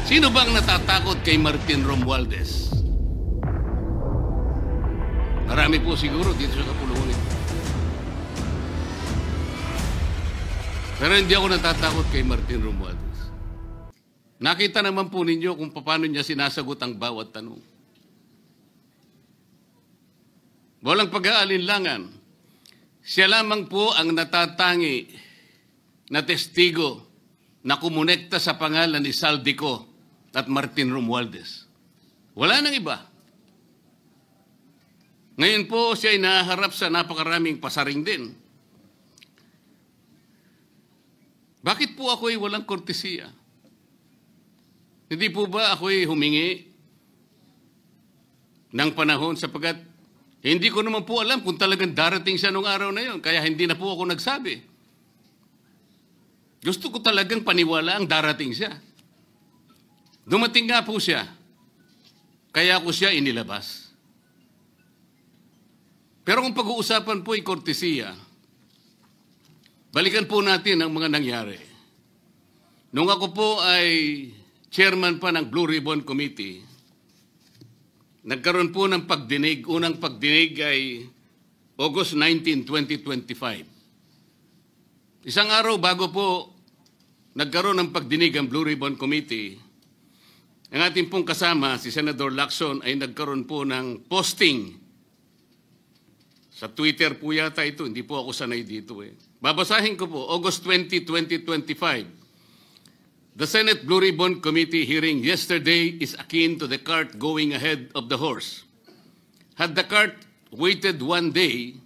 Sino bang natatakot kay Martin Romualdez? Marami po siguro dito sa kapulungan ito. Pero hindi ako natatakot kay Martin Romualdez. Nakita naman po ninyo kung paano niya sinasagot ang bawat tanong. Walang pag-aalinlangan. Siya lamang po ang natatangi na testigo na kumonekta sa pangalan ni Saldico at Martin Romualdez. Wala nang iba. Ngayon po siya ay naharap sa napakaraming pasaring din. Bakit po ako'y walang kortesiya? Hindi po ba ako'y humingi ng panahon sapagkat hindi ko naman po alam kung talagang darating siya nung araw na yon, kaya hindi na po ako nagsabi. Gusto ko talagang paniwala ang darating siya. Dumating nga po siya, kaya ko siya inilabas. Pero kung pag-uusapan po ay kortesiya, balikan po natin ang mga nangyari. Nung ako po ay chairman pa ng Blue Ribbon Committee, nagkaroon po ng pagdinig. Unang pagdinig ay August 19, 2025. Isang araw bago po nagkaroon ng pagdinig ang Blue Ribbon Committee, ang ating pong kasama, si Senador Lacson, ay nagkaroon po ng posting. Sa Twitter po yata ito, hindi po ako sanay dito eh. Babasahin ko po, August 20, 2025. The Senate Blue Ribbon Committee hearing yesterday is akin to the cart going ahead of the horse. Had the cart waited one day,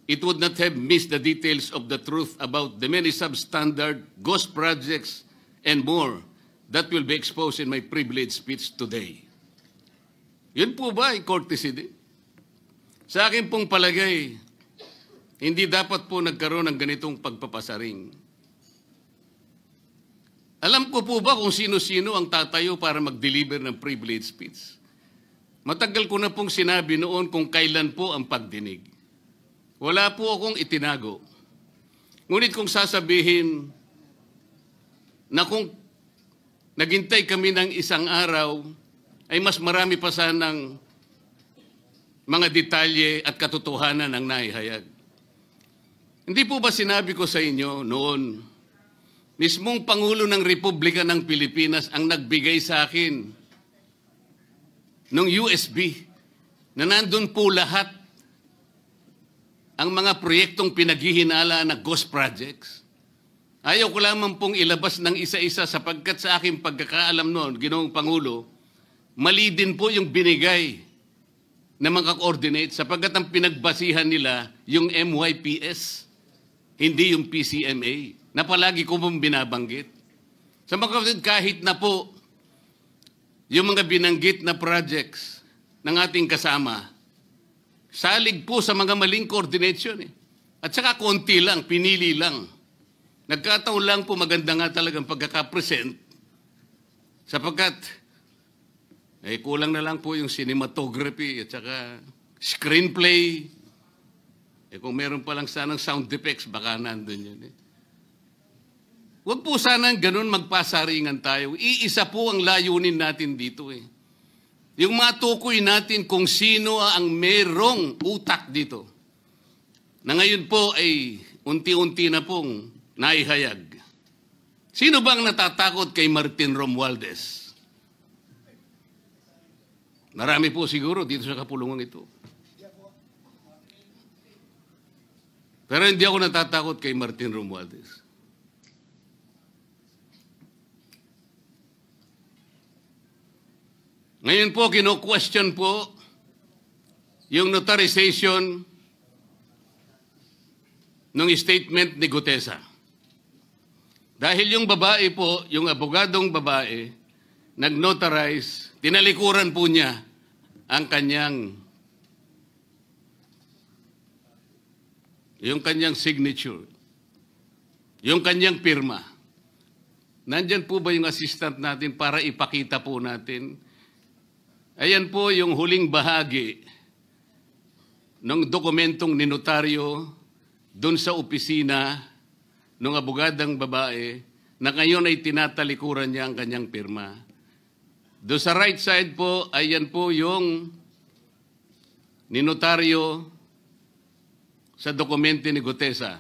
it would not have missed the details of the truth about the many substandard ghost projects and more that will be exposed in my privileged speech today. Yun po ba ay courtesy din? Sa akin pong palagay, hindi dapat po nagkaroon ng ganitong pagpapasaring. Alam ko po ba kung sino-sino ang tatayo para mag-deliver ng privilege speech? Matagal ko na pong sinabi noon kung kailan po ang pagdinig. Wala po akong itinago. Ngunit kung sasabihin na kung naghintay kami ng isang araw, ay mas marami pa sanang mga detalye at katotohanan ang naihayag. Hindi po ba sinabi ko sa inyo noon, mismong Pangulo ng Republika ng Pilipinas ang nagbigay sa akin ng USB na nandun po lahat ang mga proyektong pinaghihinala na ghost projects. Ayaw ko lamang pong ilabas ng isa-isa sapagkat sa aking pagkakaalam noon, Ginoong Pangulo, mali din po yung binigay na mga coordinate sapagkat ang pinagbasihan nila yung MYPS, hindi yung PCMA, na palagi ko pong binabanggit. Sa mga kapatid, kahit na po yung mga binanggit na projects ng ating kasama, salig po sa mga maling coordination eh. At saka konti lang, pinili lang. Nagkataon lang po maganda nga talagang pagkakapresent sapagkat kulang na lang po yung cinematography at saka screenplay. Kung meron pa lang sanang sound effects, baka nandun yun eh. Huwag po sanang ganun magpasaringan tayo. Iisa po ang layunin natin dito eh. Yung matukoy natin kung sino ang merong utak dito. Na ngayon po ay unti-unti na pong naihayag. Sino bang natatakot kay Martin Romualdez? Marami po siguro dito sa kapulungan ito. Pero hindi ako natatakot kay Martin Romualdez. Ngayon po, kino-question po yung notarization ng statement ni Gutesa. Dahil yung babae po, yung abogadong babae, nag-notarize, tinalikuran po niya ang kanyang signature, yung kanyang pirma. Nandyan po ba yung assistant natin para ipakita po natin? Ayan po yung huling bahagi ng dokumentong ninotaryo doon sa opisina ng abogadang babae na ngayon ay tinatalikuran niya ang kanyang pirma. Doon sa right side po, ayan po yung ninotaryo sa dokumento ni Gutesa.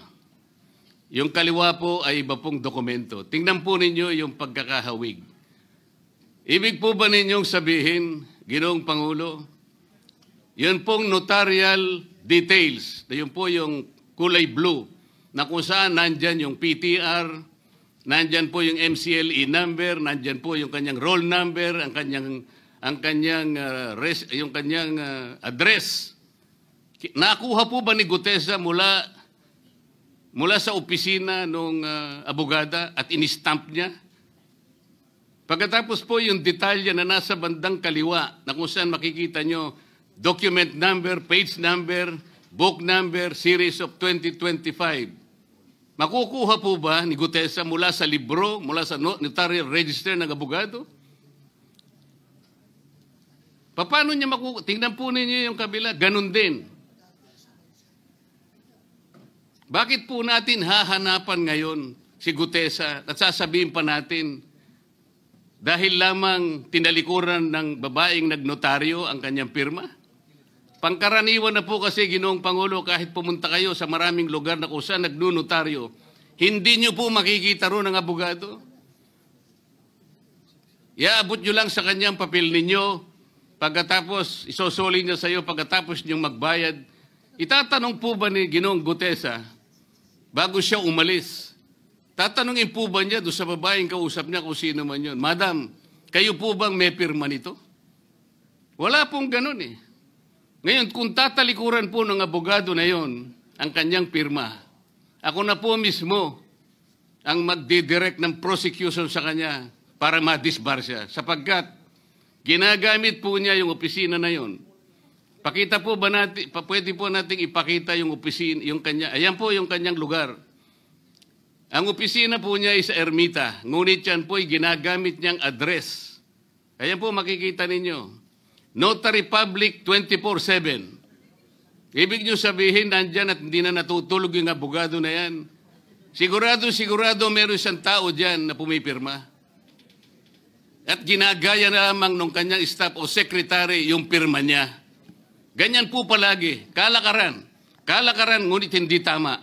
Yung kaliwa po ay iba pong dokumento. Tingnan po ninyo yung pagkakahawig. Ibig po ba ninyong sabihin, Ginoong Pangulo, yun pong notarial details, na yun po yung kulay blue, na kung saan nandyan yung PTR, nandyan po yung MCLE number, nandyan po yung kanyang roll number, yung kanyang address. Nakuha po ba ni Gutesa mula sa opisina ng abogada at in-stamp niya? Pagkatapos po yung detalye na nasa bandang kaliwa na kung saan makikita nyo document number, page number, book number, series of 2025. Makukuha po ba ni Gutesa mula sa libro, mula sa notarial register ng abogado? Paano niya makukuha? Tingnan po ninyo yung kabila, ganun din. Bakit po natin hahanapan ngayon si Gutesa at sasabihin pa natin dahil lamang tinalikuran ng babaeng nagnotaryo ang kanyang pirma? Pangkaraniwan na po kasi, Ginoong Pangulo, kahit pumunta kayo sa maraming lugar na kung saan nagnunotaryo, hindi nyo po makikita roon ang abogado. Iaabot nyo lang sa kanyang papel ninyo, pagkatapos isosoli niya sa iyo, pagkatapos nyong magbayad. Itatanong po ba ni Ginoong Gutesa, bago siya umalis, tatanungin po ba niya doon sa babaeng kausap niya kung sino man yun, Madam, kayo po bang may pirma nito? Wala pong ganun eh. Ngayon, kung tatalikuran po ng abogado na yon ang kanyang pirma, ako na po mismo ang magdidirect ng prosecution sa kanya para ma-disbar siya. Sapagkat ginagamit po niya yung opisina na yon. Pakita po ba natin, pwede po nating ipakita yung opisina, yung kanya, ayan po yung kanyang lugar. Ang opisina po niya ay sa Ermita, ngunit yan po ay ginagamit niyang address. Ayan po makikita ninyo. Notary Public 24/7. Ibig nyo sabihin, nandyan at hindi na natutulog yung abogado na yan. Sigurado meron isang tao dyan na pumipirma. At ginagaya na lamang ng kanyang staff o secretary yung pirma niya. Ganyan po palagi. Kalakaran. Kalakaran, ngunit hindi tama.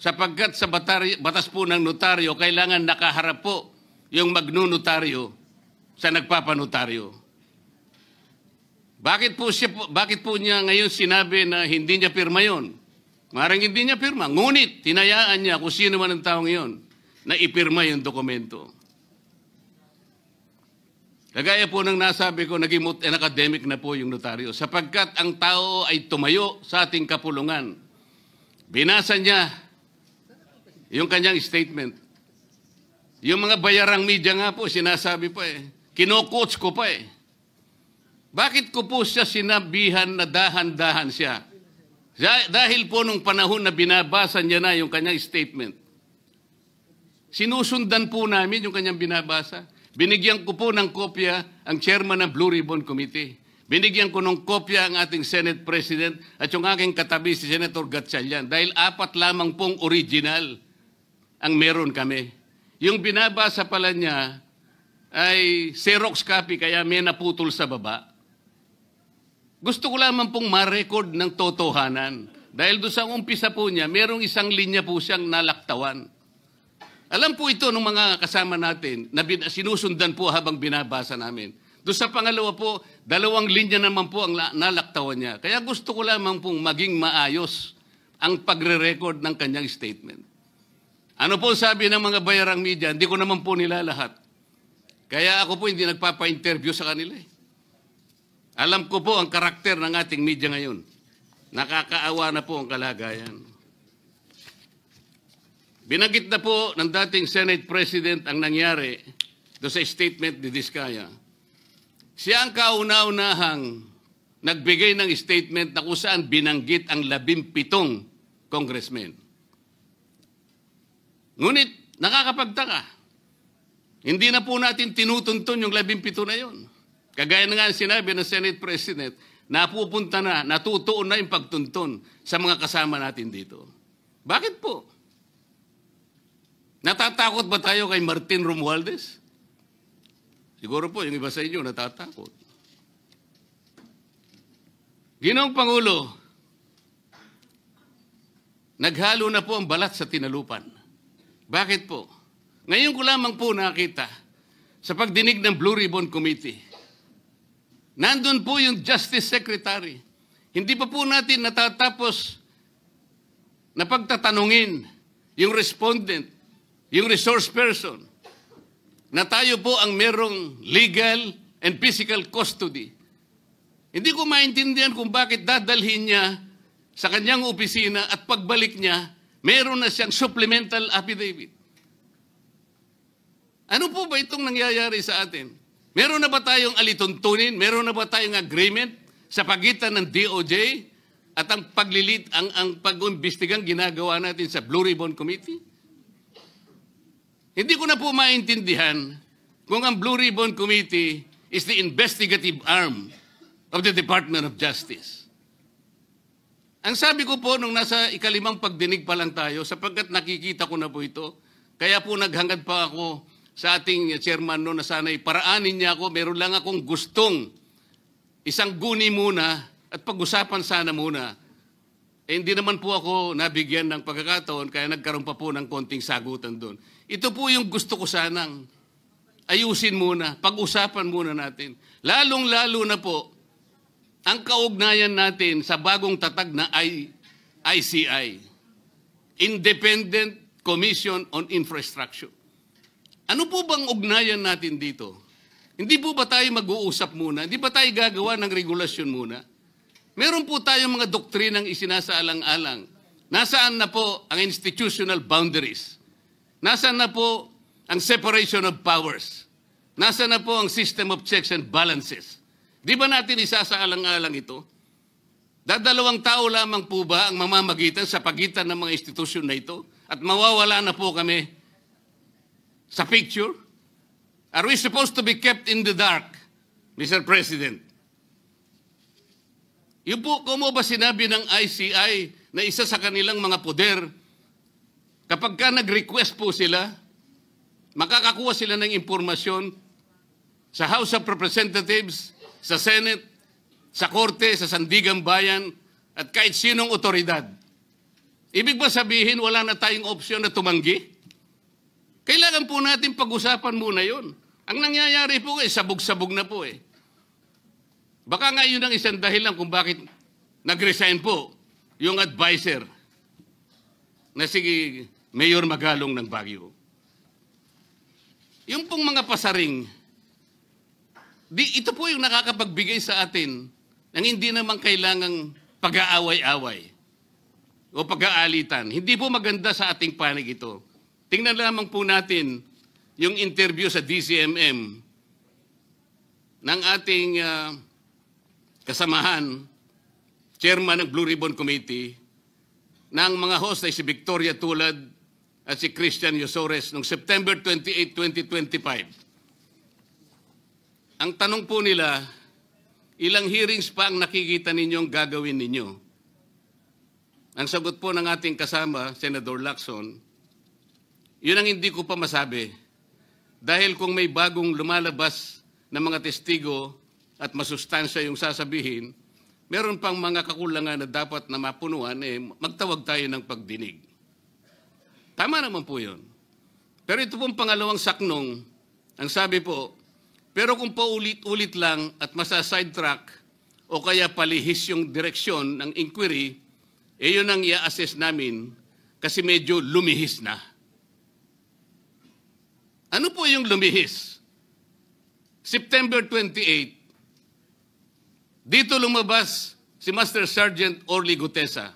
Sapagkat sa batas po ng notaryo, kailangan nakaharap po yung magnunotaryo sa nagpapanotaryo. Bakit po niya ngayon sinabi na hindi niya pirma yon? Maring hindi niya pirma. Ngunit, tinayaan niya kung sino man ang taong yon na ipirma yung dokumento. Kagaya po ng nasabi ko, naging academic na po yung notaryo. Sapagkat ang tao ay tumayo sa ating kapulungan. Binasa niya yung kanyang statement. Yung mga bayarang media nga po, sinasabi pa eh. Kino-quotes ko pa eh. Bakit ko po siya sinabihan na dahan-dahan siya? Dahil po nung panahon na binabasa niya na yung kanyang statement, sinusundan po namin yung kanyang binabasa. Binigyan ko po ng kopya ang chairman ng Blue Ribbon Committee. Binigyan ko ng kopya ang ating Senate President at yung aking katabi si Senator Gatchalian dahil 4 lamang pong original ang meron kami. Yung binabasa pala niya ay Xerox copy kaya may naputol sa baba. Gusto ko lamang pong ma-record ng totohanan. Dahil doon sa umpisa po niya, merong isang linya po siyang nalaktawan. Alam po ito ng mga kasama natin na sinusundan po habang binabasa namin. Doon sa pangalawa po, 2 linya naman po ang nalaktawan niya. Kaya gusto ko lamang pong maging maayos ang pagre-record ng kanyang statement. Ano po sabi ng mga bayarang media? Hindi ko naman po nila lahat. Kaya ako po hindi nagpapa-interview sa kanila eh. Alam ko po ang karakter ng ating media ngayon. Nakakaawa na po ang kalagayan. Binanggit na po ng dating Senate President ang nangyari do sa statement ni Diskaya. Siya ang kauna-unahang nagbigay ng statement na kung saan binanggit ang 17 congressmen. Ngunit nakakapagtaka. Hindi na po natin tinutuntun yung 17 na yon. Kagaya na nga sinabi ng Senate President, napupunta na, natutuon na yung pagtuntun sa mga kasama natin dito. Bakit po? Natatakot ba tayo kay Martin Romualdez? Siguro po, yung iba sa inyo natatakot. Ginoong Pangulo, naghalo na po ang balat sa tinalupan. Bakit po? Ngayon ko lamang po nakita sa pagdinig ng Blue Ribbon Committee. Nandun po yung Justice Secretary. Hindi pa po natin natatapos na pagtatanungin yung respondent, yung resource person, na tayo po ang merong legal and physical custody. Hindi ko maintindihan kung bakit dadalhin niya sa kanyang opisina at pagbalik niya, meron na siyang supplemental affidavit. Ano po ba itong nangyayari sa atin? Meron na ba tayong alituntunin? Meron na ba tayong agreement sa pagitan ng DOJ at ang pag-imbestigang ginagawa natin sa Blue Ribbon Committee? Hindi ko na po maintindihan kung ang Blue Ribbon Committee is the investigative arm of the Department of Justice. Ang sabi ko po nung nasa ikalimang pagdinig pa lang tayo, sapagkat nakikita ko na po ito, kaya po naghangad pa ako sa ating chairman no, na sana'y paraanin niya ako, meron lang akong gustong isang guni muna at pag-usapan sana muna. Eh, hindi naman po ako nabigyan ng pagkakataon, kaya nagkaroon pa po ng konting sagutan doon. Ito po yung gusto ko sanang ayusin muna, pag-usapan muna natin. Lalong-lalo na po, ang kaugnayan natin sa bagong tatag na ICI, Independent Commission on Infrastructure. Ano po bang ugnayan natin dito? Hindi po ba tayo mag-uusap muna? Hindi ba tayo gagawa ng regulasyon muna? Meron po tayong mga doktrinang isinasaalang-alang. Nasaan na po ang institutional boundaries? Nasaan na po ang separation of powers? Nasaan na po ang system of checks and balances? Di ba natin isasaalang-alang ito? Dadalawang tao lamang po ba ang mamamagitan sa pagitan ng mga institusyon na ito? At mawawala na po kami sa picture? Are we supposed to be kept in the dark, Mr. President? Yung po, kung mo ba sinabi ng ICI na isa sa kanilang mga poder, kapag ka nag-request po sila, makakakuha sila ng impormasyon sa House of Representatives, sa Senate, sa Korte, sa Sandigang Bayan, at kahit sinong otoridad. Ibig ba sabihin wala na tayong opsyon na tumanggi? Kailangan po natin pag-usapan muna yon. Ang nangyayari po sabog-sabog na po eh. Baka nga yun ang isang dahilan kung bakit nag-resign po yung advisor na si Mayor Magalong ng Baguio. Yung pong mga pasaring, ito po yung nakakapagbigay sa atin ng hindi naman kailangang pag-aaway-away o pag-aalitan. Hindi po maganda sa ating panig ito. Tingnan lamang po natin yung interview sa DCMM ng ating kasamahan, chairman ng Blue Ribbon Committee, ng mga host ay si Victoria Tulad at si Christian Yosores noong September 28, 2025. Ang tanong po nila, ilang hearings pa ang nakikita ninyong gagawin ninyo? Ang sagot po ng ating kasama, Senator Lacson, yun ang hindi ko pa masabi. Dahil kung may bagong lumalabas na mga testigo at masustansya yung sasabihin, meron pang mga kakulangan na dapat na mapunuan, magtawag tayo ng pagdinig. Tama naman po yun. Pero ito pong pangalawang saknong, ang sabi po, pero kung paulit-ulit lang at masa-sidetrack o kaya palihis yung direksyon ng inquiry, yun ang i-assess namin kasi medyo lumihis na. Ano po yung lumihis? September 28, dito lumabas si Master Sergeant Orly Gutesa.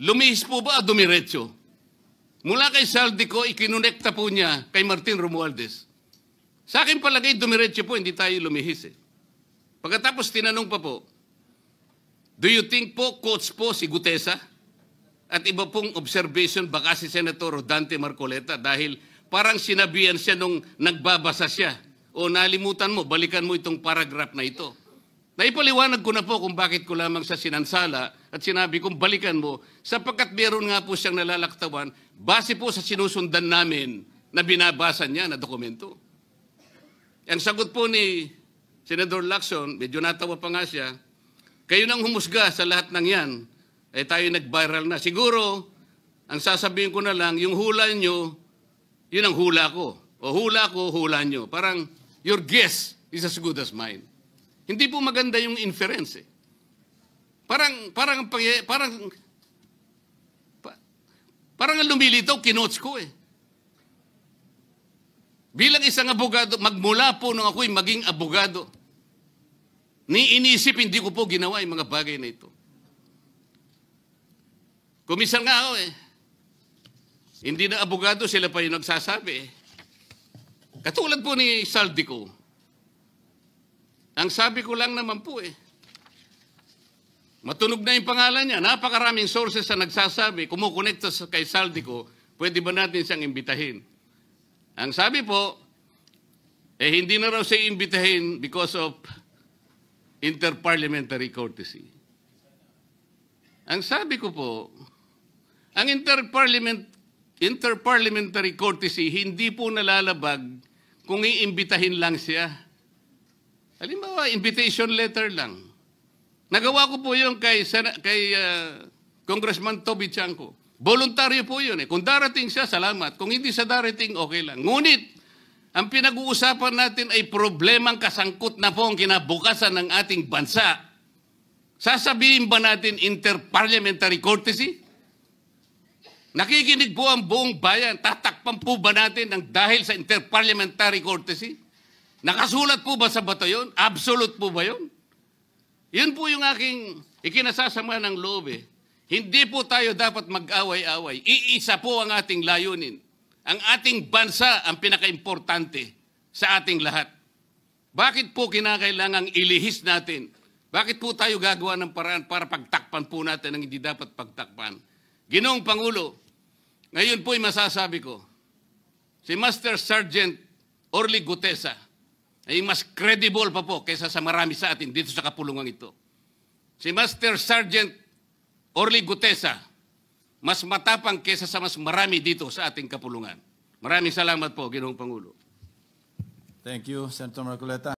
Lumihis po ba o dumiretso? Mula kay Saldico, ikinonekta po niya kay Martin Romualdez. Sa akin palagay, dumiretso po, hindi tayo lumihis eh. Pagkatapos tinanong pa po, do you think po, coach po si Gutesa? At iba pong observation, baka si Senator Rodante Marcoleta dahil parang sinabihan siya nung nagbabasa siya. O nalimutan mo, balikan mo itong paragraph na ito. Naipaliwanag ko na po kung bakit ko lamang siya sinansala at sinabi kong balikan mo sapagkat meron nga po siyang nalalaktawan base po sa sinusundan namin na binabasa niya na dokumento. Ang sagot po ni Senador Lacson, medyo natawa pa nga siya, kayo nang humusga sa lahat ng yan, eh tayo nag-viral na. Siguro, ang sasabihin ko na lang, yung hula nyo, yun ang hula ko. O hula ko, hula nyo. Parang, your guess is as good as mine. Hindi po maganda yung inference eh. Parang ang lumilitaw, kinotes ko eh. Bilang isang abogado, magmula po nung ako'y maging abogado, inisip, hindi ko po ginawa yung mga bagay na ito. Kumisan nga ako eh. Hindi na abogado, sila pa yung nagsasabi eh. Katulad po ni Saldico. Ang sabi ko lang naman po eh, matunog na yung pangalan niya. Napakaraming sources na nagsasabi, kumukonekta kay Saldico, pwede ba natin siyang imbitahin? Ang sabi po, eh hindi na raw siya imbitahin because of interparliamentary courtesy. Ang sabi ko po, ang interparliamentary courtesy hindi po nalalabag kung iimbitahin lang siya. Halimbawa, invitation letter lang. Nagawa ko po yun kay Congressman Toby Chanco. Voluntaryo po yun eh. Kung darating siya, salamat. Kung hindi siya darating, okay lang. Ngunit, ang pinag-uusapan natin ay problemang kasangkot na po ang kinabukasan ng ating bansa. Sasabihin ba natin interparliamentary courtesy? Nakikinig po ang buong bayan. Tatakpan po ba natin ang dahil sa interparliamentary courtesy? Nakasulat po ba sa bato yun? Absolute po ba yun? Yun po yung aking ikinasasama ng loob eh. Hindi po tayo dapat mag-away-away. Iisa po ang ating layunin. Ang ating bansa ang pinaka-importante sa ating lahat. Bakit po kinakailangang ilihis natin? Bakit po tayo gagawa ng paraan para pagtakpan po natin ang hindi dapat pagtakpan? Ginoong Pangulo, ngayon po'y masasabi ko, si Master Sergeant Orly Gutesa ay mas credible pa po kaysa sa marami sa atin dito sa kapulungan ito. Si Master Sergeant Orly Gutesa, mas matapang kaysa sa mas marami dito sa ating kapulungan. Maraming salamat po, Ginoong Pangulo. Thank you, Senator Marcoleta.